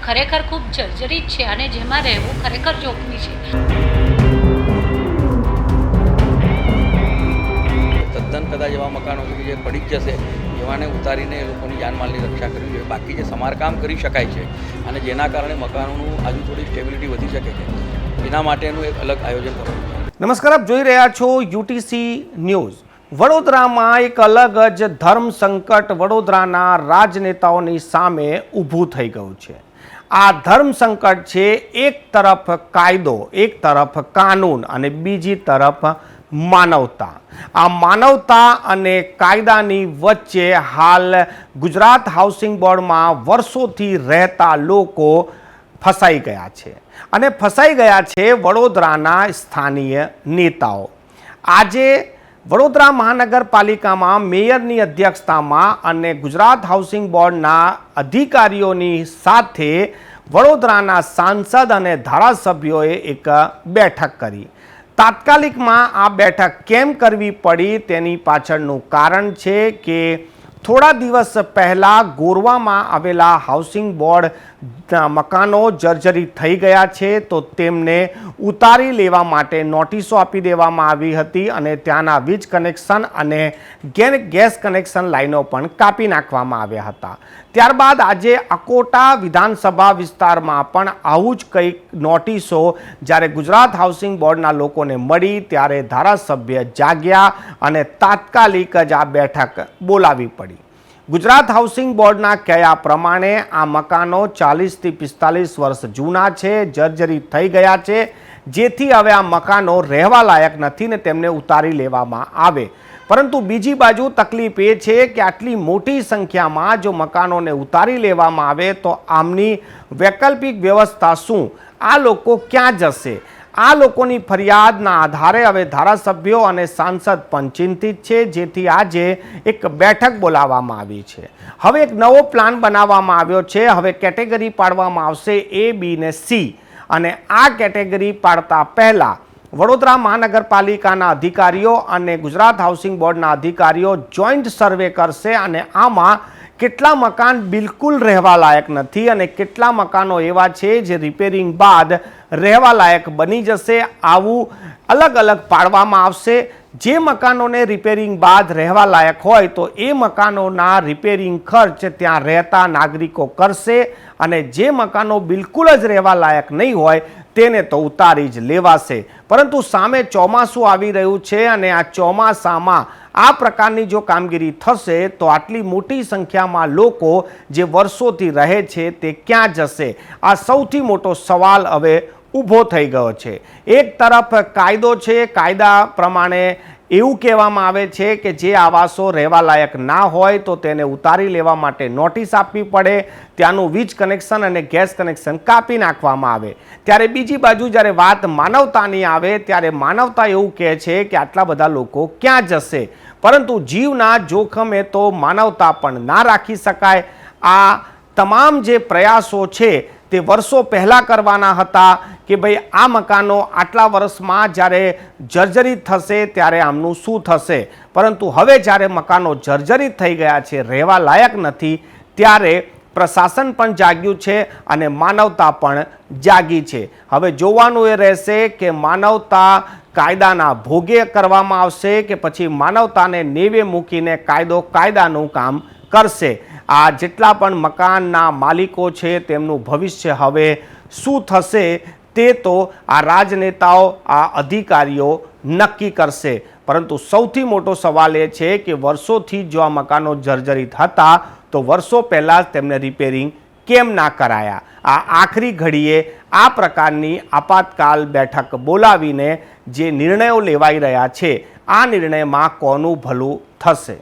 ખરેખર ખૂબ જર્જરિત છે અને જેમાં રહેવું ખરેખર જોખમી છે. તદ્દન કદાચ એવા મકાનો છે જે પડી જ જશે એવાને ઉતારીને એ લોકોની જાનમાલની રક્ષા કરવી જોઈએ. બાકી જે સમારકામ કરી શકાય છે અને જેના કારણે મકાનોનું હજુ થોડી સ્ટેબિલિટી વધી શકે છે એના માટેનું એક અલગ આયોજન કરવું જોઈએ. નમસ્કાર, આપ જોઈ રહ્યા છો યુટીસી ન્યૂઝ. વડોદરામાં એક અલગ જ ધર્મ સંકટ વડોદરાના રાજનેતાઓની સામે ઊભું થઈ ગયું છે. આ ધર્મ સંકટ છે, એક તરફ કાયદો, એક તરફ કાનૂન અને બીજી તરફ માનવતા. આ માનવતા અને કાયદાની વચ્ચે હાલ ગુજરાત હાઉસિંગ બોર્ડમાં વર્ષોથી રહેતા લોકો ફસાઈ ગયા છે અને ફસાઈ ગયા છે વડોદરાના સ્થાનીય નેતાઓ. આજે વડોદરા મહાનગરપાલિકામાં મેયરની અધ્યક્ષતામાં અને ગુજરાત હાઉસિંગ બોર્ડના અધિકારીઓની સાથે વડોદરાના સાંસદ અને ધારાસભ્યોએ એક બેઠક કરી. તાત્કાલિકમાં આ બેઠક કેમ કરવી પડી તેની પાછળનું કારણ છે કે થોડા દિવસ પહેલાં ગોરવામાં આવેલા હાઉસિંગ બોર્ડ મકાનો જર્જરિત થઈ ગયા છે, તો તેમને ઉતારી લેવા માટે નોટિસો આપી દેવામાં આવી હતી અને ત્યાંના વીજ કનેક્શન અને ગેસ કનેક્શન લાઈનો પણ કાપી નાખવામાં આવ્યા હતા. ત્યારબાદ આજે અકોટા વિધાનસભા વિસ્તારમાં પણ આવું જ કંઈક નોટિસો જ્યારે ગુજરાત હાઉસિંગ બોર્ડના લોકોને મળી ત્યારે ધારાસભ્ય જાગ્યા અને તાત્કાલિક જ આ બેઠક બોલાવી પડી. ગુજરાત હાઉસિંગ બોર્ડના કહ્યા પ્રમાણે આ મકાનો 40થી 45 વર્ષ જૂના છે, જર્જરિત થઈ ગયા છે, જેથી હવે આ મકાનો રહેવા લાયક નથી ને તેમને ઉતારી લેવામાં આવે. પરંતુ બીજી બાજુ તકલીફ એ છે કે આટલી મોટી સંખ્યામાં જો મકાનોને ઉતારી લેવામાં આવે તો આમની વૈકલ્પિક વ્યવસ્થા શું? આ લોકો ક્યાં જશે? આ લોકોની ફરિયાદના આધારે હવે ધારાસભ્યો અને સાંસદ પણ ચિંતિત છે, જેથી આજે એક બેઠક બોલાવવામાં આવી છે. હવે એક નવો પ્લાન બનાવવામાં આવ્યો છે. હવે કેટેગરી પાડવામાં આવશે A, B ને C અને આ કેટેગરી પાડતા પહેલાં વડોદરા મહાનગરપાલિકાના અધિકારીઓ અને ગુજરાત હાઉસિંગ બોર્ડના અધિકારીઓ જોઈન્ટ સર્વે કરશે અને આમાં કેટલા મકાન બિલકુલ રહેવા લાયક નથી અને કેટલા મકાનો એવા છે જે રિપેરિંગ બાદ રહેવા લાયક બની જશે, આવું અલગ અલગ પાડવામાં આવશે. જે મકાનોને રિપેરિંગ બાદ રહેવા લાયક હોય તો એ મકાનોના રિપેરિંગ ખર્ચ ત્યાં રહેતા નાગરિકો કરશે અને જે મકાનો બિલકુલ જ રહેવા લાયક નહીં હોય તેને તો ઉતારી જ લેવાશે. પરંતુ સામે ચોમાસું આવી રહ્યું છે અને આ ચોમાસામાં આ પ્રકારની જો કામગીરી થશે તો આટલી મોટી સંખ્યામાં લોકો જે વર્ષોથી રહે છે તે ક્યાં જશે? આ સૌથી મોટો સવાલ હવે ઊભો થઈ ગયો છે. એક તરફ કાયદો છે, કાયદા પ્રમાણે એવું કહેવામાં આવે છે કે જે આવાસો રહેવા લાયક ના હોય તો તેને ઉતારી લેવા માટે નોટિસ આપવી પડે, ત્યાંનું વીજ કનેક્શન અને ગેસ કનેક્શન કાપી નાખવામાં આવે. ત્યારે બીજી બાજુ જ્યારે વાત માનવતાની આવે ત્યારે માનવતા એવું કહે છે કે આટલા બધા લોકો ક્યાં જશે? પરંતુ જીવના જોખમે તો માનવતા પણ ના રાખી શકાય. આ તમામ જે પ્રયાસો છે તે વર્ષો પહેલાં કરવાના હતા કે ભાઈ આ મકાનો આટલા વર્ષમાં જ્યારે જર્જરિત થશે ત્યારે આમનું શું થશે. પરંતુ હવે જ્યારે મકાનો જર્જરિત થઈ ગયા છે, રહેવા લાયક નથી, ત્યારે પ્રશાસન પણ જાગ્યું છે અને માનવતા પણ જાગી છે. હવે જોવાનું એ રહેશે કે માનવતા કાયદાના ભોગે કરવામાં આવશે કે પછી માનવતાને નેવે મૂકીને કાયદો કાયદાનું કામ કરશે. આ જેટલા પણ મકાનના માલિકો છે તેમનું ભવિષ્ય હવે શું થશે તે તો આ રાજનેતાઓ, આ અધિકારીઓ નક્કી કરશે. પરંતુ સૌથી મોટો સવાલ એ છે કે વર્ષોથી જો આ મકાનો જર્જરિત હતા તો વર્ષો પહેલાં જ તેમને રિપેરિંગ કેમ ના કરાયા? આ આખરી ઘડીએ આ પ્રકારની આપાતકાલ બેઠક બોલાવીને જે નિર્ણયો લેવાઈ રહ્યા છે આ નિર્ણયમાં કોનું ભલું થશે?